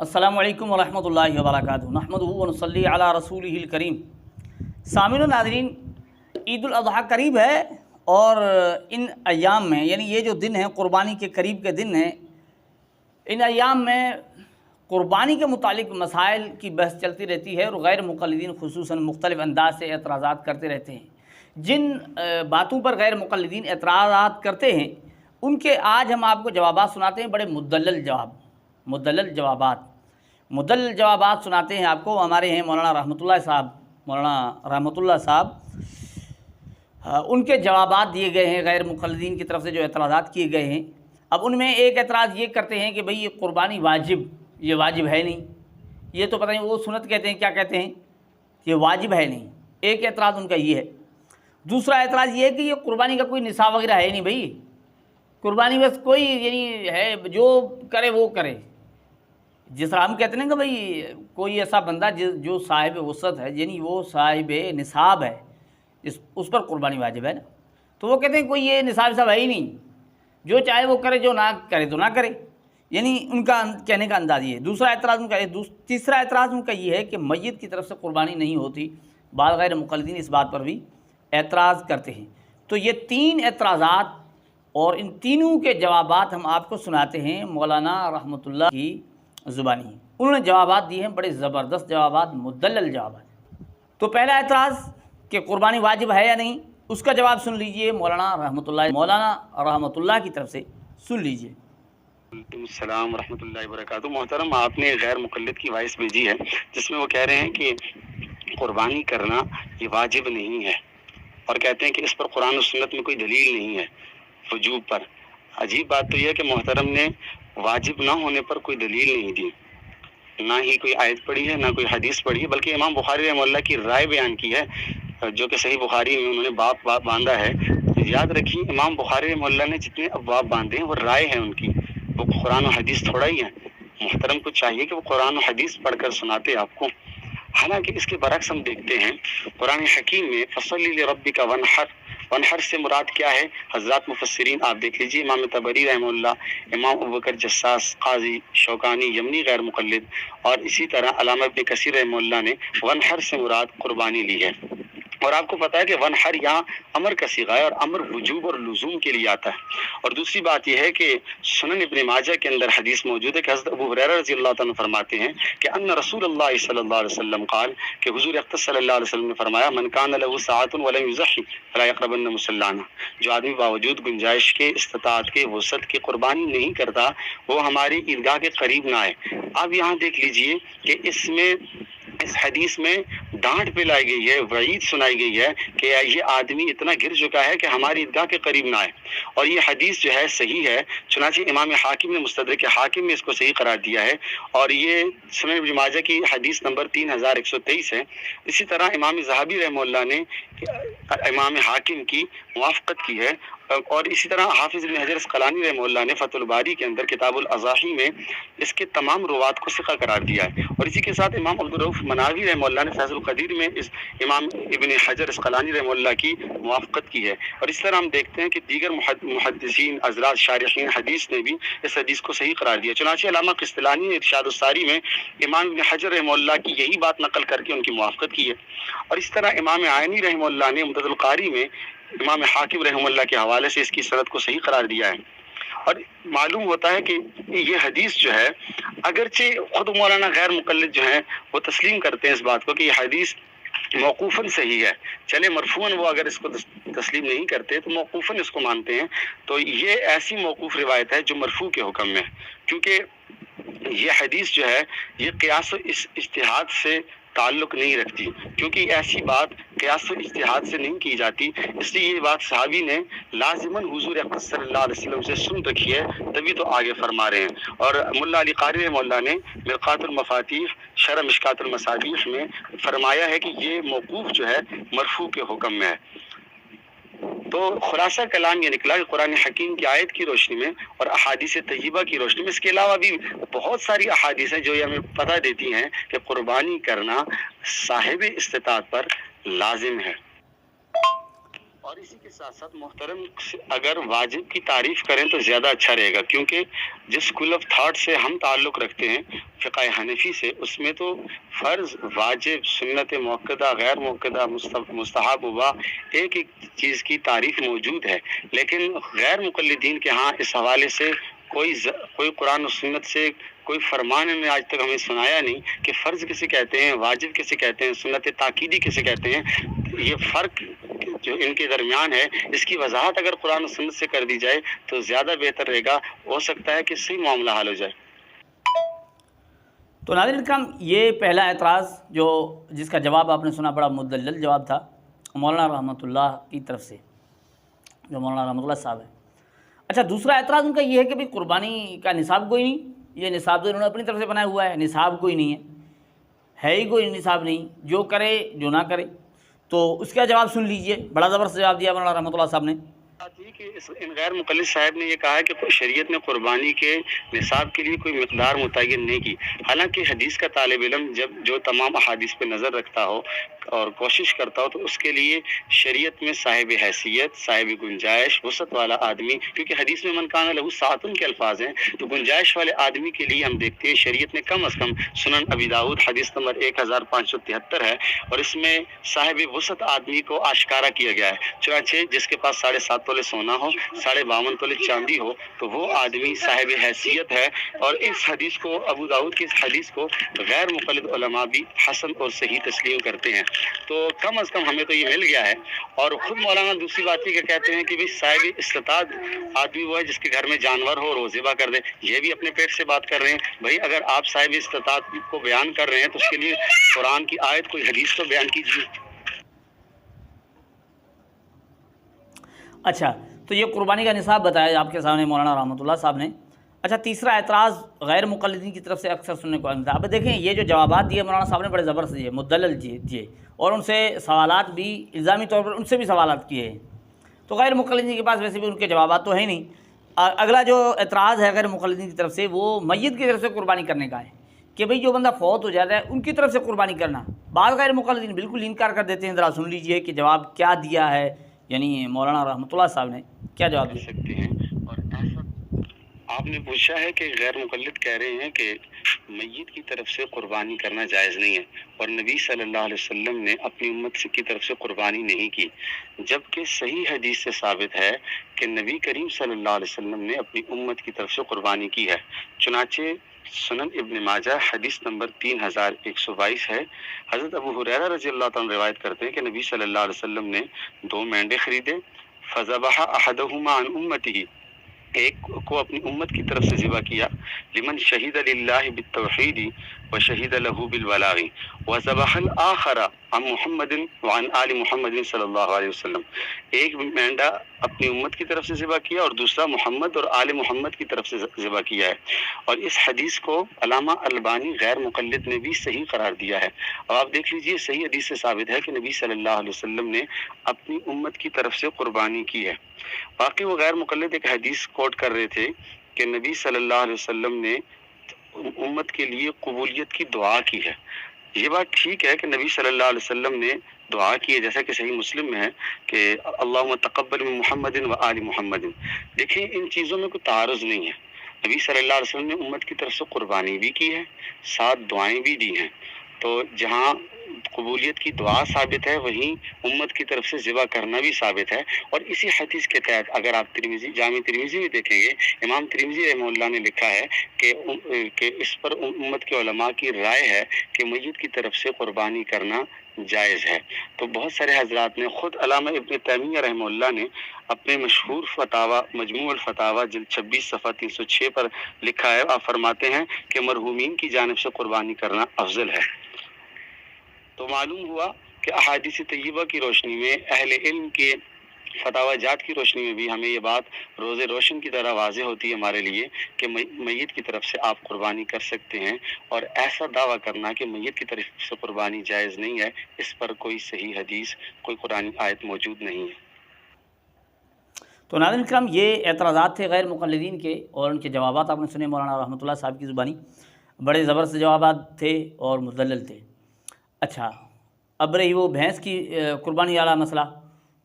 अस्सलामु अलैकुम वरहमतुल्लाहि वबरकातुहू नहमदुहु व नुसल्ली अला रसूलिहिल करीम। सामिन व नाज़रीन, ईद उल अज़हा करीब है और इन अयाम में, यानी ये जो दिन है क़ुरबानी के करीब के दिन हैं, इन अयाम में क़ुरबानी के मुतालिक मसाइल की बहस चलती रहती है और गैर मुक़ल्लिदीन खुसूसन मुख्तलिफ़ अंदाज से एतराज़ात करते रहते हैं। जिन बातों पर गैर मुक़ल्लिदीन एतराज़ात करते हैं उनके आज हम आपको जवाबात सुनाते हैं, बड़े मुद्दलल जवाबात सुनाते हैं आपको। हमारे हैं मौलाना रहमतुल्लाह साहब, उनके जवाबात दिए गए हैं गैर मुक़ल्लिदीन की तरफ से जो एतराज़ात किए गए हैं। अब उनमें एक एतराज़ ये करते हैं कि भाई ये क़ुरबानी ये वाजिब है नहीं, ये तो पता नहीं वो सुन्नत कहते हैं क्या कहते हैं, ये वाजिब है नहीं। एक एतराज़ उनका ये है। दूसरा एतराज़ ये है कि ये क़ुरबानी का कोई निसाब वगैरह है नहीं भाई, क़ुरबानी बस कोई यानी है जो करे वो करे। जिस तरह हम कहते हैं कि भाई कोई ऐसा बंदा जो साहिब वसत है, यानी वो साहिब निसाब है, उस पर क़ुरबानी वाजिब है ना, तो वो कहते हैं कोई ये निसाब है ही नहीं, जो चाहे वो करे, जो ना करे तो ना करे। यानी उनका कहने का अंदाज़ ये है। दूसरा एतराज़ उनका तीसरा एतराज़ उनका ये है कि मय्यत की तरफ से क़ुरबानी नहीं होती। बाद गैर मुक़ल्लिदीन इस बात पर भी एतराज़ करते हैं। तो ये तीन एतराज़ात और इन तीनों के जवाबात हम आपको सुनाते हैं मौलाना रहमतुल्लाह की ज़ुबानी। उन्होंने जवाबात दिए हैं, बड़े ज़बरदस्त जवाबात, मुद्दलल जवाबात। तो पहला एतराज़ कि क़ुरबानी वाजिब है या नहीं, उसका जवाब सुन लीजिए मौलाना रहमतुल्लाह की तरफ से सुन लीजिए। अस्सलाम रहमतुल्लाहि व बरकातुहू। मोहतरम, आपने गैर मुक़ल्लिद की वॉइस भेजी है जिसमें वो कह रहे हैं कि क़ुरबानी करना ये वाजिब नहीं है और कहते हैं कि इस पर कुरान और सुन्नत में कोई दलील नहीं है वजूब पर। अजीब बात तो यह है कि मोहतरम ने वाजिब ना होने पर कोई दलील नहीं दी, ना ही कोई आयत पढ़ी है, ना कोई हदीस पढ़ी है, बल्कि इमाम बुखारी रहमतुल्लाह की राय बयान की है जो कि सही बुखारी में उन्होंने बाब बांधा है। याद रखिए, इमाम बुखारी रहमतुल्लाह ने जितने अबवाब बांधे हैं वो राय है उनकी, वो कुरान और हदीस थोड़ा ही है। मोहतरम को चाहिए कि वो कुरान और हदीस पढ़कर सुनाते आपको। हालांकि इसके बरक्स हम देखते हैं कुरान हकीम में फसल्ली लिरब्बिका वनहर से मुराद क्या है, हज़रात मुफस्सिरीन आप देख लीजिए। इमाम तबरी रहमतुल्लाह, इमाम अबू बकर जस्सास, काजी शौकानी, यमनी गैर मुक़ल्लिद और इसी तरह अल्लामा इब्न कसीर रहमतुल्लाह ने वनहर से मुराद कुर्बानी ली है। और आपको पता है कि वनहर यहाँ अमर का सीगा है और अमर वजूब और लुज़ूम के लिए आता है। और दूसरी बात यह है कि सुनन इब्न माजा के अंदर हदीस मौजूद है कि हज़रत अबू हुरैरा रज़ियल्लाहु ताला फरमाते हैं कि अन्ना रसूलुल्लाह सल्लल्लाहु अलैहि वसल्लम क़ाल, कि हुज़ूर अक़दस सल्लल्लाहु अलैहि वसल्लम ने फरमाया, मन कान लहू सआतुन व लम युज़ही फला यक़रबन्न मुसल्लाना, जो आदमी बावजूद गुंजाइश के, इस्तिताअत के, वसअत के कुर्बानी नहीं करता वो हमारी ईदगाह के करीब ना आए। अब यहाँ देख लीजिए कि इस हदीस में डांट पे लाई गई है, वईद सुनाई गई है कि ये आदमी इतना गिर चुका है कि हमारी ईदगाह के करीब ना आए। और ये हदीस जो है सही है, चुनांचे इमाम हाकिम ने मुस्तदरक हाकिम में इसको सही करार दिया है और ये सुनन इब्न माजा की हदीस नंबर 3123 है। इसी तरह इमाम ज़हाबी रहमतुल्लाह ने इमाम हाकिम की मुवाफ़क़त की है और इसी तरह हाफिज़ इब्न हजर अस्क़लानी रहमतुल्लाह ने फ़तहुल बारी के अंदर किताबुल अज़ाही में इसके तमाम रुवात को सिक़ा करार दिया है। और इसी के साथ इमाम अब्दुर रऊफ़ मनावी रहमतुल्लाह ने फ़ैज़ुल क़दीर में इस इमाम इब्न हजर अस्क़लानी रहमतुल्लाह की मुवाफ़क़त की है। और इस तरह हम देखते हैं कि दीगर मुहद्दिसीन हज़रात शारिहीन हदीस ने भी इस हदीस को सही करार दिया। चुनांचे अल्लामा क़िस्तिलानी ने इरशादुस सारी में इमाम इब्न हजर रहमतुल्लाह की यही बात नकल करके उनकी मुवाफ़क़त की है। और इस तरह इमाम आयनी रहमतुल्लाह ने मुतज़िल क़ारी में इमाम हाकिम रहमतुल्लाह के हवाले से इसकी सनद को सही करार दिया है। और मालूम होता है कि ये हदीस जो है, अगरचे खुद मौलाना गैर मुक़ल्लिद जो हैं वो तस्लीम करते हैं इस बात को कि ये हदीस मौकूफ़न सही है, चले मरफूअन वो अगर इसको तस्लीम नहीं करते तो मौकूफ़न इसको मानते हैं। तो ये ऐसी मौकूफ़ रिवायत है जो मरफू के हुक्म में है, क्योंकि ये हदीस जो है ये क़ियास इस इज्तिहाद से ताल्लुक़ नहीं रखती, क्योंकि ऐसी बात क़ियास व इज्तिहाद से नहीं की जाती। इसलिए ये बात सहाबी ने लाज़िमन हुज़ूर अक़दस सल्लल्लाहु अलैहि वसल्लम से सुन रखी है, तभी तो आगे फरमा रहे हैं। और मुल्ला अली क़ारी रहमतुल्लाह ने मिरक़ातुल मफ़ातीह शरह मिशकातुल मसाबीह में फरमाया है कि ये मौकूफ़ जो है मरफू के हुक्म में है। तो खुलासा कलाम ये निकला कि कुरान हकीम की आयत की रोशनी में और अहादीस तय्यबा की रोशनी में, इसके अलावा भी बहुत सारी अहादीस हैं जो ये हमें पता देती हैं कि कुर्बानी करना साहिब इस्तिताअत पर लाजिम है। اور اسی کے ساتھ ساتھ محترم اگر واجب کی تعریف کریں تو زیادہ اچھا رہے گا، کیونکہ جس اسکول آف تھاٹ سے ہم تعلق رکھتے ہیں فقہ حنفی سے، اس میں تو فرض، واجب، سنت موقدہ، غیر موقدہ، مستحب، مباح، ایک ایک چیز کی تعریف موجود ہے، لیکن غیر مقلدین کے ہاں اس حوالے سے کوئی قرآن و سنت سے کوئی فرمان نے آج تک ہمیں سنایا نہیں کہ فرض کسے کہتے ہیں، واجب کسے کہتے ہیں، سنت تاکیدی کسے کہتے ہیں۔ یہ فرق جو ان کے درمیان ہے، اس کی وضاحت اگر قرآن و سنت سے کر دی جائے تو زیادہ بہتر رہے گا، ہو سکتا ہے کہ صحیح معاملہ حل ہو جائے۔ تو ناظرین کرام، یہ پہلا اعتراض جس کا جواب آپ نے سنا، بڑا مدلل جواب تھا مولانا رحمۃ اللہ کی طرف سے، جو مولانا رحمۃ اللہ صاحب ہیں۔ اچھا، دوسرا اعتراض ان کا یہ ہے کہ قربانی کا نصاب کوئی نہیں، یہ نصاب تو انہوں نے اپنی طرف سے بنایا ہوا ہے، نصاب کوئی نہیں ہے ہی کوئی نصاب نہیں، جو کرے جو نہ کرے۔ تو اس کا جواب سن لیجئے، بڑا زبردست جواب دیا مولانا رحمۃ اللہ صاحب نے۔ ان غیر مقلد صاحب نے یہ کہا ہے کہ شریعت نے قربانی کے نصاب کے لیے کوئی مقدار متعین نہیں کی، حالانکہ حدیث کا طالب علم جو تمام احادیث پہ نظر رکھتا ہو اور کوشش کرتا ہو تو اس کے لیے شریعت میں صاحب حیثیت، صاحب گنجائش، وسعت والا آدمی، کیونکہ حدیث میں من کان لہ ساعۃ کے الفاظ ہیں، تو گنجائش والے آدمی کے لیے ہم دیکھتے ہیں شریعت نے کم از کم سنن ابی داؤد حدیث نمبر 1573 ہے، اور اس میں صاحب وسعت آدمی کو آشکارا کیا گیا ہے۔ چنانچہ جس کے پاس 7.5 تولے سونا ہو، 52.5 تولے چاندی ہو، تو وہ آدمی صاحب حیثیت ہے، اور اس حدیث کو، ابو داؤد کی اس حدیث کو غیر مقلد علماء بھی حسن اور صحیح تسلیم کرتے ہیں۔ تو کم از کم ہمیں تو یہ مل گیا ہے۔ اور خود مولانا دوسری بات یہ کہتے ہیں کہ بھئی صاحب استطاعت آدمی وہ ہے جس کے گھر میں جانور ہو اور وہ ذبح کر دے، یہ بھی اپنے پیٹ سے بات کر رہے ہیں۔ بھئی اگر آپ صاحب استطاعت کو بیان کر رہے ہیں تو اس کے لیے قرآن کی آیت، کوئی حدیث تو بیان کیجیے۔ اچھا، تو یہ قربانی کا نصاب بتایا آپ کے سامنے مولانا رحمۃ اللہ صاحب نے۔ اچھا، تیسرا اعتراض غیر مقلدین کی طرف سے اکثر سننے کو ملتا ہے۔ اب دیکھیں، یہ جو جوابات دیے مولانا صاحب نے بڑے زبردست دیے، مدلل دیے، اور ان سے سوالات بھی الزامی طور پر ان سے بھی سوالات کیے ہیں۔ تو غیر مقلدین کے پاس ویسے بھی ان کے جوابات تو ہیں نہیں۔ اگلا جو اعتراض ہے غیر مقلدین کی طرف سے، وہ میت کی طرف سے قربانی کرنے کا ہے کہ بھئی جو بندہ فوت ہو جاتا ہے ان کی طرف سے قربانی کرنا۔ بعض غیر مقلدین بالکل انکار کر دیتے ہیں۔ ذرا سن لیجئے کہ جواب کیا دیا ہے، یعنی مولانا رحمۃ اللہ صاحب نے کیا جواب دیا سکتے ہیں۔ اور ایسا آپ نے پوچھا ہے کہ غیر مقلد کہہ رہے ہیں کہ میت کی طرف سے قربانی کرنا جائز نہیں ہے، اور نبی صلی اللہ علیہ وسلم نے اپنی امت کی طرف سے قربانی نہیں کی، جبکہ صحیح حدیث سے ثابت ہے کہ نبی کریم صلی اللہ علیہ وسلم نے اپنی امت کی طرف سے قربانی کی ہے۔ چنانچہ سنن ابن ماجہ حدیث نمبر 3122 ہے، حضرت ابو ہریرہ رضی اللہ تعالیٰ روایت کرتے ہیں کہ نبی صلی اللہ علیہ وسلم نے 2 مینڈے خریدے، فذبح احدہما عن امتہ، ایک کو اپنی امت کی طرف سے ذبح کیا، لمن شہید للہ بالتوحید وشہید لہ بالبلاغ، وذبح الآخر عن محمد وعن آل محمد صلی اللہ علیہ وسلم، ایک مینڈا اپنی امت کی طرف سے ذبح کیا اور دوسرا محمد اور آل محمد کی طرف سے ذبح کیا ہے۔ اور اس حدیث کو علامہ البانی غیر مقلد نے بھی صحیح قرار دیا ہے۔ اب آپ دیکھ لیجئے، صحیح حدیث سے ثابت ہے کہ نبی صلی اللہ علیہ وسلم نے اپنی امت کی طرف سے قربانی کی ہے۔ باقی وہ غیر مقلد ایک حدیث کوٹ کر رہے تھے کہ نبی صلی اللہ علیہ وسلم نے امت کے لیے قبولیت کی دعا کی ہے۔ یہ بات ٹھیک ہے کہ نبی صلی اللہ علیہ وسلم نے دعا کی ہے، جیسا کہ صحیح مسلم میں ہے کہ اللہم تقبل من محمد و آل محمد۔ دیکھیں، ان چیزوں میں کوئی تعارض نہیں ہے۔ نبی صلی اللہ علیہ وسلم نے امت کی طرف سے قربانی بھی کی ہے، ساتھ دعائیں بھی دی ہیں۔ تو جہاں قبولیت کی دعا ثابت ہے، وہیں امت کی طرف سے ذبح کرنا بھی ثابت ہے۔ اور اسی حدیث کے تحت اگر آپ جامع ترمذی میں دیکھیں گے، امام ترمذی رحمہ اللہ نے لکھا ہے کہ اس پر امت کے علماء کی رائے ہے کہ میت کی طرف سے قربانی کرنا جائز ہے۔ تو بہت سارے حضرات نے، خود علامہ ابن تیمیہ رحمہ اللہ نے اپنے مشہور فتاوی مجموع الفتاوی جلد 26 صفحہ 306 پر لکھا ہے، آپ فرماتے ہیں کہ مرحومین کی جانب سے قربانی کرنا افضل ہے۔ تو معلوم ہوا کہ احادیث طیبہ کی روشنی میں، اہل علم کے فتاوی جات کی روشنی میں بھی ہمیں یہ بات روز روشن کی طرح واضح ہوتی ہے ہمارے لیے کہ میت کی طرف سے آپ قربانی کر سکتے ہیں، اور ایسا دعویٰ کرنا کہ میت کی طرف سے قربانی جائز نہیں ہے، اس پر کوئی صحیح حدیث، کوئی قرآن آیت موجود نہیں ہے۔ تو ناظرین کرام، یہ اعتراضات تھے غیر مقلدین کے، اور ان کے جوابات آپ نے سنے مولانا رحمۃ اللہ صاحب کی زبانی۔ بڑے زبردست جوابات تھے اور مدلل تھے۔ اچھا، اب رہی وہ بھینس کی قربانی والا مسئلہ،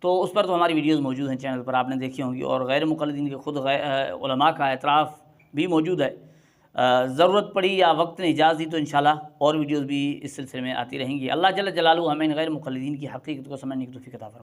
تو اس پر تو ہماری ویڈیوز موجود ہیں چینل پر، آپ نے دیکھی ہوں گی، اور غیر مقلدین کے خود علماء کا اعتراف بھی موجود ہے۔ ضرورت پڑی یا وقت نے اجازت دی تو انشاءاللہ اور ویڈیوز بھی اس سلسلے میں آتی رہیں گی۔ اللہ جل جلالہ ہمیں ان غیر مقلدین کی حقیقت کو سمجھنے کی توفیق عطا فرمائے۔